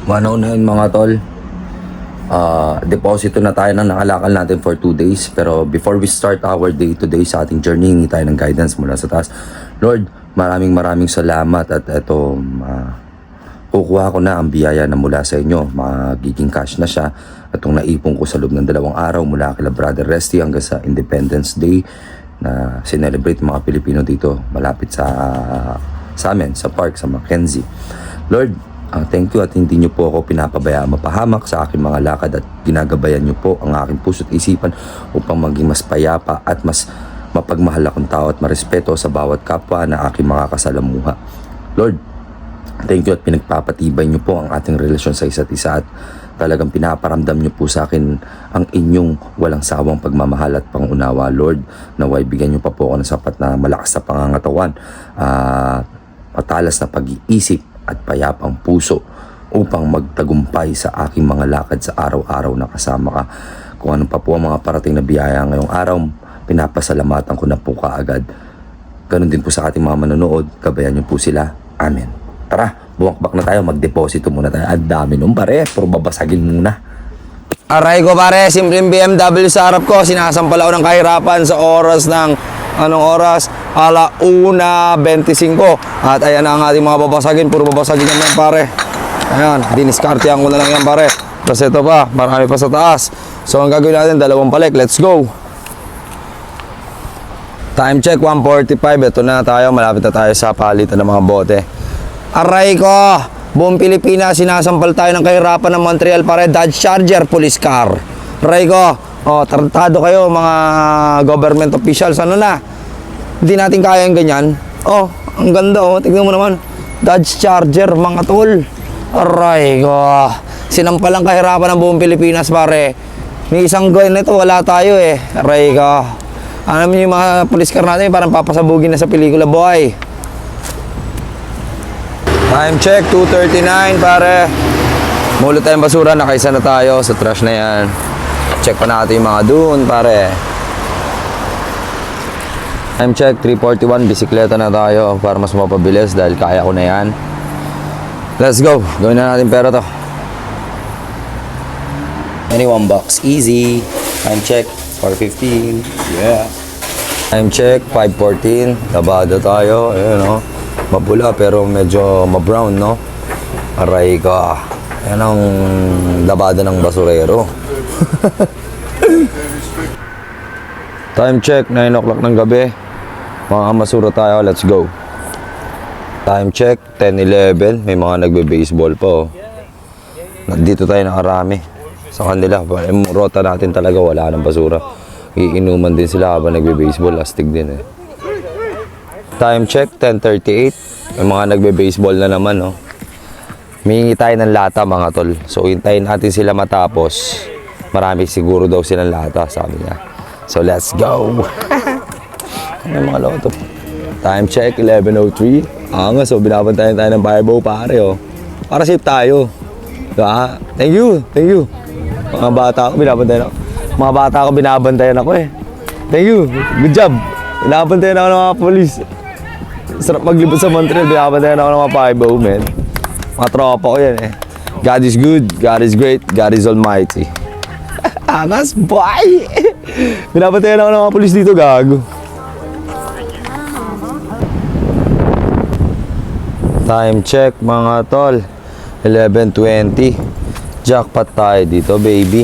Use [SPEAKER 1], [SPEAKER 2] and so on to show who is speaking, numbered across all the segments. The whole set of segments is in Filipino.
[SPEAKER 1] Manaw na yun mga tol. Deposito na tayo ng nakalakal natin for 2 days. Pero before we start our day today sa ating journey, hingi tayo ng guidance mula sa taas. Lord, maraming salamat at eto, kukuha ko na ang biyaya na mula sa inyo. Magiging cash na siya. Itong naipon ko sa loob ng 2 araw mula kila Brother Resty hanggang sa Independence Day na sinelebrate mga Pilipino dito malapit sa amin, sa park, sa Mackenzie. Lord, thank you at hindi nyo po ako pinapabayaan mapahamak sa aking mga lakad at ginagabayan nyo po ang aking puso't isipan upang maging mas payapa at mas mapagmahal akong tao at marespeto sa bawat kapwa na aking mga kasalamuha. Lord, thank you at pinagpapatibay nyo po ang ating relasyon sa isa't isa at talagang pinaparamdam nyo po sa akin ang inyong walang sawang pagmamahal at pangunawa. Lord, naway bigyan nyo pa po ako ng sapat na malakas na pangangatawan, matalas na pag-iisip at payapang puso upang magtagumpay sa aking mga lakad sa araw-araw na kasama ka. Kung ano pa po ang mga parating na biyaya ngayong araw, pinapasalamatan ko na po kaagad. Ganon din po sa ating mga manonood, gabayan niyo po sila. Amen. Tara, buwakbak na tayo, magdeposito muna tayo. Ang dami nung pare, puro babasagin muna.
[SPEAKER 2] Aray ko pare, simpleng BMW sa harap ko. Sinasampal ako ng kahirapan sa oras ng anong oras? 1:25. At ayan na ang ating mga babasagin. Puro babasagin naman pare. Ayan, diniskartehan ko na lang yan pare. Tapos ito pa, marami pa sa taas. So ang gagawin natin, 2 palik. Let's go. Time check, 1:45. Ito na tayo, malapit na tayo sa palitan ng mga bote. Aray ko, buong Pilipinas, sinasampal tayo ng kahirapan ng Montreal pare. Dodge Charger, police car. Aray ko, tarantado kayo mga government officials. Ano na? Hindi natin kaya yung ganyan. Ang ganda tignan mo naman. Dodge Charger, mga tol. Aray ko, sinampal ang kahirapan ng buong Pilipinas pare. May isang goal nito, wala tayo eh. Aray ko. Alam niyo yung mga police car natin, parang papasabugin na sa pelikula, boy. Time check, 2:39 pare. Mulot tayong basura, nakaisa na tayo sa trash na yan. Check pa natin yung mga dun pare. Time check, 3:41, bisikleta na tayo para mas mapabilis dahil kaya ko na yan. Let's go, gawin na natin pera to.
[SPEAKER 1] 21 bucks, easy. Time check, 4:15. Yeah.
[SPEAKER 2] Time check, 5:14. Labada tayo. Ayan mapula pero medyo ma-brown no. Aray ka. Ayan ang labada ng basurero. Time check, 9 o'clock ng gabi. Mga masura tayo, let's go. Time check, 10:11. May mga nagbe-baseball pa Dito tayo nakarami. Sa kanila, yung rota natin talaga wala ng basura. Iinuman din sila habang nagbe-baseball, astig din Time check, 10:38. May mga nagbe-baseball na naman Mihingi tayo ng lata mga tol. So hintayin natin sila matapos. Marami siguro daw silang lata, sabi niya. So let's go. Ano mga loto? Time check, 11:03. So binabantayan tayo ng fireball pare Para safe tayo. Diba? Thank you. Mga bata ko binabantayan ako. Thank you. Good job. Binabantayan ako ng mga polis. Sarap maglibot sa Montreal. Binabantayan ako ng mga fireball, man. Mga tropa ko yan God is good, God is great, God is almighty. Angas, boy! Binabantayan ako ng mga polis dito, gago. Time check, mga tol. 11:20. Jackpot tayo dito, baby.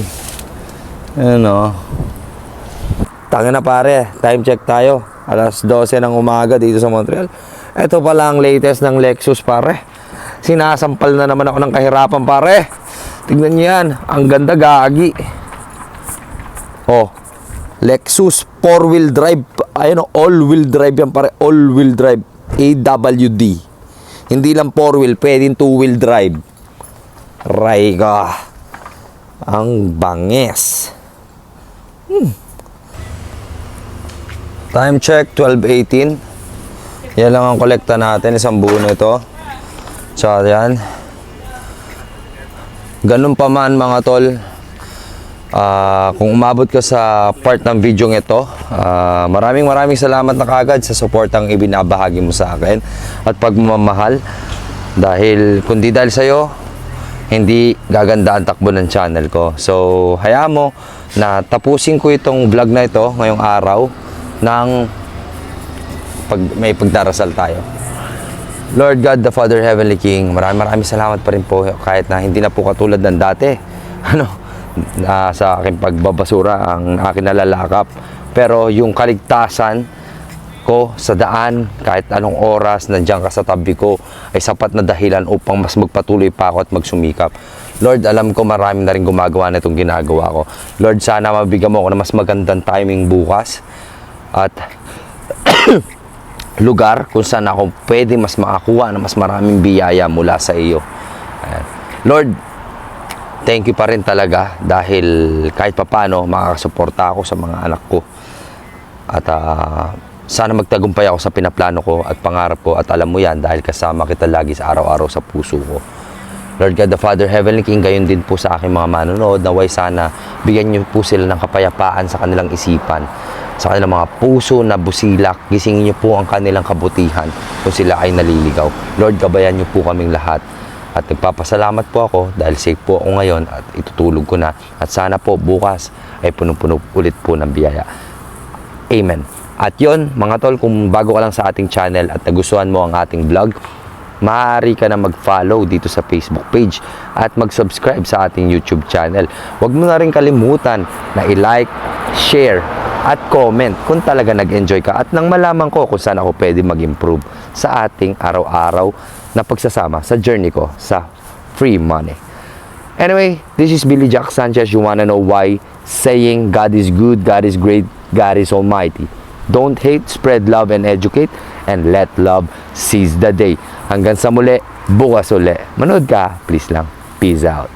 [SPEAKER 2] Tangin na pare, time check tayo. 12:00 ng umaga dito sa Montreal. Ito pala ang latest ng Lexus pare. Sinasampal na naman ako ng kahirapan pare. Tignan niyo yan, ang ganda gagi. Lexus 4-wheel drive. All-wheel drive yan pare. All-wheel drive. AWD. Hindi lang 4-wheel, pwedeng 2-wheel drive. Rayga. Ang banges. Time check, 12:18. Yan lang ang kolekta natin, isang buo nito. Tsaka yan. Ganun pa man mga tol. Kung umabot ka sa part ng video ito, maraming salamat na kagad sa suportang ibinabahagi mo sa akin at pagmamahal. Dahil kundi dahil sa'yo, hindi gaganda ang takbo ng channel ko. So, hayaan mo na tapusin ko itong vlog na ito ngayong araw ng may pagdarasal tayo. Lord God, the Father, Heavenly King, maraming salamat pa rin po kahit na hindi na po katulad ng dati. Sa aking pagbabasura ang aking nalalakap. Pero yung kaligtasan ko sa daan, kahit anong oras nandiyan ka sa tabi ko, ay sapat na dahilan upang mas magpatuloy pa ako at magsumikap. Lord, alam ko marami na rin gumagawa na itong ginagawa ko. Lord, sana mabigyan mo ako ng mas magandang timing bukas at lugar kung saan ako pwede mas makakuha ng mas maraming biyaya mula sa iyo. Ayan. Lord, thank you pa rin talaga dahil kahit papano makakasuporta ako sa mga anak ko. At sana magtagumpay ako sa pinaplano ko at pangarap ko at alam mo yan dahil kasama kita lagi sa araw-araw sa puso ko. Lord God the Father, Heavenly King, gayon din po sa aking mga manonood, naway sana bigyan niyo po sila ng kapayapaan sa kanilang isipan, sa kanilang mga puso na busilak, gisingin niyo po ang kanilang kabutihan kung sila ay naliligaw. Lord, gabayan niyo po kaming lahat. At nagpapasalamat po ako dahil safe po ako ngayon at itutulog ko na. At sana po bukas ay punong-puno ulit po ng biyaya. Amen. At yon mga tol, kung bago ka lang sa ating channel at nagustuhan mo ang ating vlog, maaari ka na mag-follow dito sa Facebook page at mag-subscribe sa ating YouTube channel. Huwag mo na rin kalimutan na i-like, share, at comment kung talaga nag-enjoy ka at nang malaman ko kung saan ako pwede mag-improve sa ating araw-araw na pagsasama sa journey ko sa free money. Anyway, this is Billy Jack Sanchez. You wanna know why? Saying God is good, God is great, God is almighty. Don't hate, spread love and educate, and let love seize the day. Hanggang sa muli, bukas uli. Manood ka, please lang. Peace out.